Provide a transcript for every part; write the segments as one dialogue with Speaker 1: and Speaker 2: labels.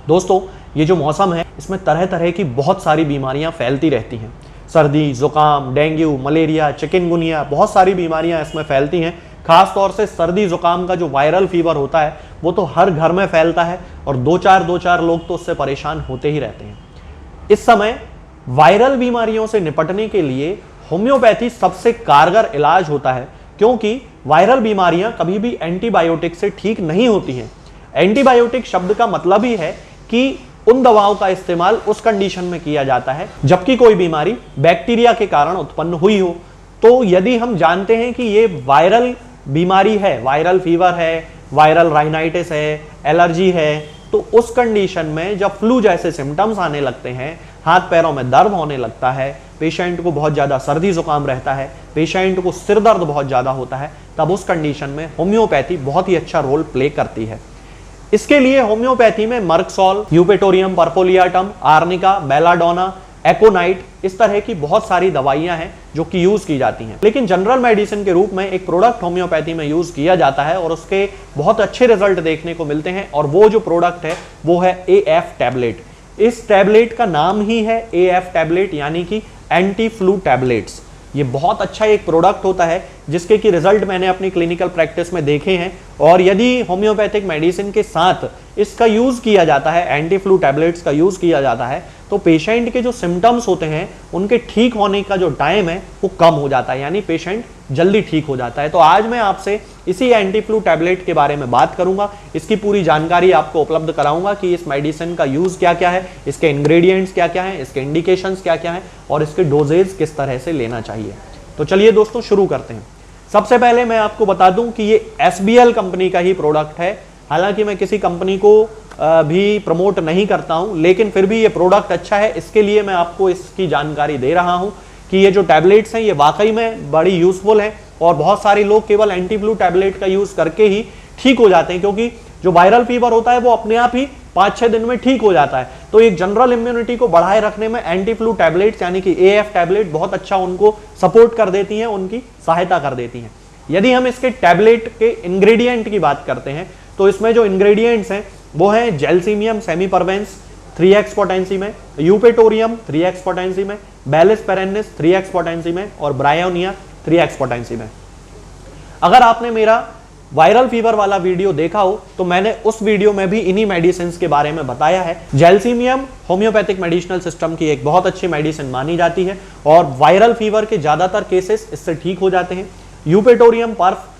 Speaker 1: दोस्तों, ये जो मौसम है इसमें तरह तरह की बहुत सारी बीमारियां फैलती रहती हैं। सर्दी, जुकाम, डेंगू, मलेरिया, चिकनगुनिया, बहुत सारी बीमारियां इसमें फैलती हैं। खास तौर से सर्दी जुकाम का जो वायरल फीवर होता है वो तो हर घर में फैलता है और दो चार लोग तो उससे परेशान होते ही रहते हैं। इस समय वायरल बीमारियों से निपटने के लिए होम्योपैथी सबसे कारगर इलाज होता है, क्योंकि वायरल बीमारियां कभी भी एंटीबायोटिक से ठीक नहीं होती हैं। एंटीबायोटिक शब्द का मतलब ही है कि उन दवाओं का इस्तेमाल उस कंडीशन में किया जाता है जबकि कोई बीमारी बैक्टीरिया के कारण उत्पन्न हुई हो। तो यदि हम जानते हैं कि ये वायरल बीमारी है, वायरल फीवर है, वायरल राइनाइटिस है, एलर्जी है, तो उस कंडीशन में जब फ्लू जैसे सिम्टम्स आने लगते हैं, हाथ पैरों में दर्द होने लगता है, पेशेंट को बहुत ज़्यादा सर्दी जुकाम रहता है, पेशेंट को सिर दर्द बहुत ज़्यादा होता है, तब उस कंडीशन में होम्योपैथी बहुत ही अच्छा रोल प्ले करती है। इसके लिए होम्योपैथी में मर्कसॉल, यूपेटोरियम पर्पोलियाटम, आर्निका, बेलाडोना, एकोनाइट, इस तरह की बहुत सारी दवाइयां हैं जो कि यूज की जाती हैं। लेकिन जनरल मेडिसिन के रूप में एक प्रोडक्ट होम्योपैथी में यूज किया जाता है और उसके बहुत अच्छे रिजल्ट देखने को मिलते हैं, और वो जो प्रोडक्ट है वो है AF टैबलेट। इस टैबलेट का नाम ही है AF टैबलेट, यानी कि एंटी फ्लू टैबलेट्स। ये बहुत अच्छा एक प्रोडक्ट होता है जिसके कि रिजल्ट मैंने अपनी क्लिनिकल प्रैक्टिस में देखे हैं। और यदि होम्योपैथिक मेडिसिन के साथ इसका यूज किया जाता है, एंटी फ्लू टैबलेट्स का यूज किया जाता है, तो पेशेंट के जो सिम्टम्स होते हैं उनके ठीक होने का जो टाइम है वो कम हो जाता है, यानी पेशेंट जल्दी ठीक हो जाता है। तो आज मैं आपसे इसी एंटी फ्लू टैबलेट के बारे में बात करूंगा, इसकी पूरी जानकारी आपको उपलब्ध कराऊंगा कि इस मेडिसिन का यूज क्या क्या है, इसके इंग्रेडिएंट्स क्या क्या हैं, इसके इंडिकेशंस क्या क्या हैं और इसके डोजेज किस तरह से लेना चाहिए। तो चलिए दोस्तों शुरू करते हैं। सबसे पहले मैं आपको बता दूं कि ये SBL कंपनी का ही प्रोडक्ट है। हालांकि मैं किसी कंपनी को भी प्रमोट नहीं करता हूं, लेकिन फिर भी ये प्रोडक्ट अच्छा है, इसके लिए मैं आपको इसकी जानकारी दे रहा हूं कि ये जो टैबलेट्स हैं ये वाकई में बड़ी यूजफुल है और बहुत सारे लोग केवल एंटी फ्लू टैबलेट का यूज करके ही ठीक हो जाते हैं, क्योंकि जो वायरल फीवर होता है वो अपने आप ही 5-6 दिन में ठीक हो जाता है। तो एक जनरल इम्यूनिटी को बढ़ाए रखने में एंटी फ्लू टैबलेट्स यानी कि AF टैबलेट बहुत अच्छा उनको सपोर्ट कर देती हैं, उनकी सहायता कर देती हैं। यदि हम इसके टैबलेट के इंग्रेडिएंट की बात करते हैं तो इसमें जो इंग्रेडिएंट्स हैं वो हैं जेलसीमियम सेमीपरवेंस 3x पोटेंसी में, यूपेटोरियम 3x पोटेंसी में, बैलिस पेरेनिस 3x पोटेंसी में और ब्रायोनिया 3x पोटेंसी में। अगर आपने मेरा वायरल फीवर वाला वीडियो देखा हो तो मैंने उस वीडियो में भी इन्हीं मेडिसिन के बारे में बताया है। जेलसीमियम होम्योपैथिक मेडिसिनल सिस्टम की एक बहुत अच्छी मेडिसिन मानी जाती है और वायरल फीवर के ज्यादातर केसेस इससे ठीक हो जाते हैं। यूपेटोरियम पर्फ,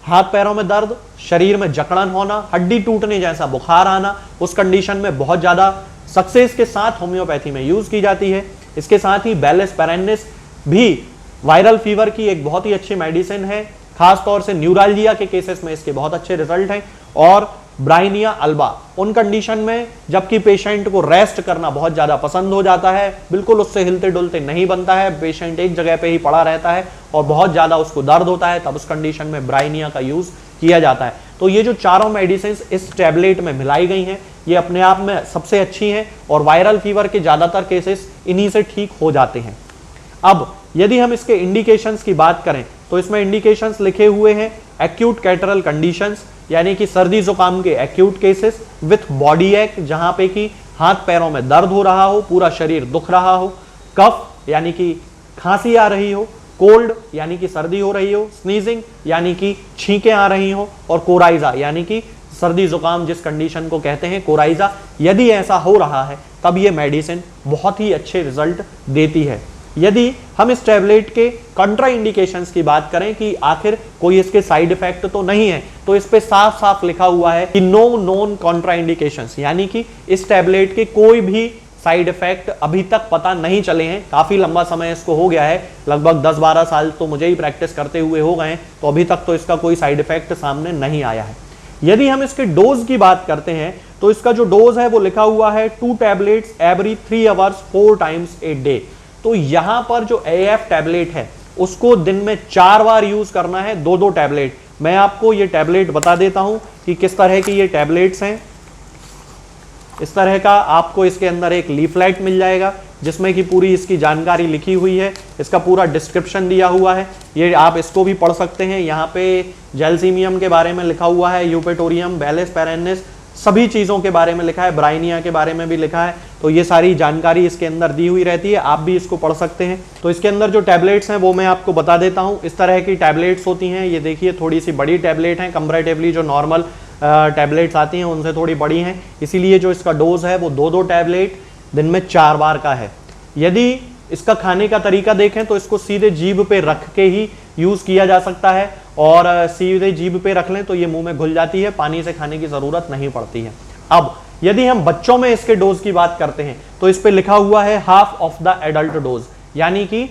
Speaker 1: हाथ पैरों में दर्द, शरीर में जकड़न होना, हड्डी टूटने जैसा बुखार आना, उस कंडीशन में बहुत ज्यादा सक्सेस के साथ होम्योपैथी में यूज की जाती है। इसके साथ ही बैलिस पेरेनिस भी वायरल फीवर की एक बहुत ही अच्छी मेडिसिन है, खास तौर से न्यूरालजिया के केसेस में इसके बहुत अच्छे रिजल्ट हैं। और ब्राइनिया अल्बा उन कंडीशन में जबकि पेशेंट को रेस्ट करना बहुत ज्यादा पसंद हो जाता है, बिल्कुल उससे हिलते डुलते नहीं बनता है, पेशेंट एक जगह पे ही पड़ा रहता है और बहुत ज्यादा उसको दर्द होता है, तब उस कंडीशन में ब्राइनिया का यूज किया जाता है। तो ये जो चारों मेडिसिन इस टैबलेट में मिलाई गई हैं ये अपने आप में सबसे अच्छी हैं और वायरल फीवर के ज्यादातर केसेस इन्हीं से ठीक हो जाते हैं। अब यदि हम इसके इंडिकेशंस की बात करें तो इसमें इंडिकेशंस लिखे हुए हैं एक्यूट कैटरल कंडीशंस, यानी कि सर्दी जुकाम के एक्यूट केसेस विथ बॉडी एक, जहां पे कि हाथ पैरों में दर्द हो रहा हो, पूरा शरीर दुख रहा हो, कफ यानी कि खांसी आ रही हो, कोल्ड यानी कि सर्दी हो रही हो, स्नीजिंग यानी कि छींकें आ रही हो और कोराइजा यानी कि सर्दी जुकाम जिस कंडीशन को कहते हैं कोराइजा, यदि ऐसा हो रहा है तब ये मेडिसिन बहुत ही अच्छे रिजल्ट देती है। यदि हम इस टैबलेट के कंट्रा इंडिकेशंस की बात करें कि आखिर कोई इसके साइड इफेक्ट तो नहीं है, तो इस पे साफ साफ लिखा हुआ है कि नो नोन कंट्रा इंडिकेशंस, यानी कि इस टैबलेट के कोई भी साइड इफेक्ट अभी तक पता नहीं चले हैं। काफी लंबा समय इसको हो गया है, लगभग 10-12 साल तो मुझे ही प्रैक्टिस करते हुए हो गए हैं, तो अभी तक तो इसका कोई साइड इफेक्ट सामने नहीं आया है। यदि हम इसके डोज की बात करते हैं तो इसका जो डोज है वो लिखा हुआ है 2 tablets every 3 hours 4 times a day. तो यहां पर जो AF टैबलेट है उसको दिन में 4 बार यूज करना है, 2-2 टैबलेट। मैं आपको ये टैबलेट बता देता हूं कि किस तरह की ये टैबलेट्स हैं। इस तरह का आपको इसके अंदर एक लीफलेट मिल जाएगा जिसमें कि पूरी इसकी जानकारी लिखी हुई है, इसका पूरा डिस्क्रिप्शन दिया हुआ है, ये आप इसको भी पढ़ सकते हैं। यहाँ पे जेलसीमियम के बारे में लिखा हुआ है, यूपेटोरियम, बैलिस पेरेनिस, सभी चीज़ों के बारे में लिखा है, ब्राइनिया के बारे में भी लिखा है। तो ये सारी जानकारी इसके अंदर दी हुई रहती है, आप भी इसको पढ़ सकते हैं। तो इसके अंदर जो टैबलेट्स हैं वो मैं आपको बता देता हूँ। इस तरह की टैबलेट्स होती हैं, ये देखिए थोड़ी सी बड़ी टैबलेट हैं, कंपैरेटिवली जो नॉर्मल टैबलेट्स आती हैं उनसे थोड़ी बड़ी हैं, इसीलिए जो इसका डोज है वो 2-2 टैबलेट दिन में 4 बार का है। यदि इसका खाने का तरीका देखें तो इसको सीधे जीभ पे रख के ही यूज़ किया जा सकता है, और सीधे जीभ पे रख लें तो ये मुंह में घुल जाती है, पानी से खाने की ज़रूरत नहीं पड़ती है। अब यदि हम बच्चों में इसके डोज की बात करते हैं तो इस पे लिखा हुआ है half of the adult dose, यानी कि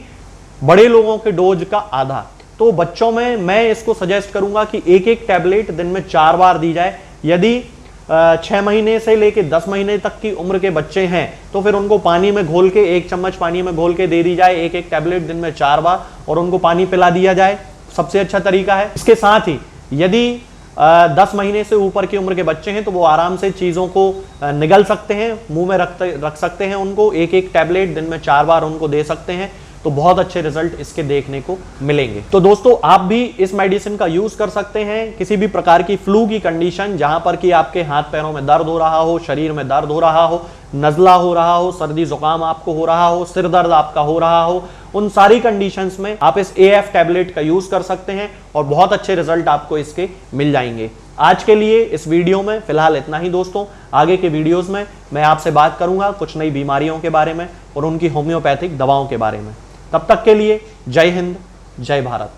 Speaker 1: बड़े लोगों के डोज का आधा। तो बच्चों में मैं इसको सजेस्ट करूंगा कि एक एक टैबलेट दिन में 4 बार दी जाए। यदि 6 महीने से लेके 10 महीने तक की उम्र के बच्चे हैं तो फिर उनको पानी में घोल के 1 चम्मच पानी में घोल के दे दी जाए, एक एक टैबलेट दिन में 4 बार, और उनको पानी पिला दिया जाए, सबसे अच्छा तरीका है। इसके साथ ही यदि 10 महीने से ऊपर की उम्र के बच्चे हैं तो वो आराम से चीज़ों को निगल सकते हैं, मुंह में रख सकते हैं, उनको एक एक टैबलेट दिन में 4 बार उनको दे सकते हैं, तो बहुत अच्छे रिजल्ट इसके देखने को मिलेंगे। तो दोस्तों आप भी इस मेडिसिन का यूज कर सकते हैं किसी भी प्रकार की फ्लू की कंडीशन, जहां पर कि आपके हाथ पैरों में दर्द हो रहा हो, शरीर में दर्द हो रहा हो, नज़ला हो रहा हो, सर्दी जुकाम आपको हो रहा हो, सिर दर्द आपका हो रहा हो, उन सारी कंडीशंस में आप इस AF टैबलेट का यूज कर सकते हैं और बहुत अच्छे रिजल्ट आपको इसके मिल जाएंगे। आज के लिए इस वीडियो में फिलहाल इतना ही दोस्तों। आगे के वीडियोस में मैं आपसे बात करूंगा कुछ नई बीमारियों के बारे में और उनकी होम्योपैथिक दवाओं के बारे में। तब तक के लिए जय हिंद, जय भारत।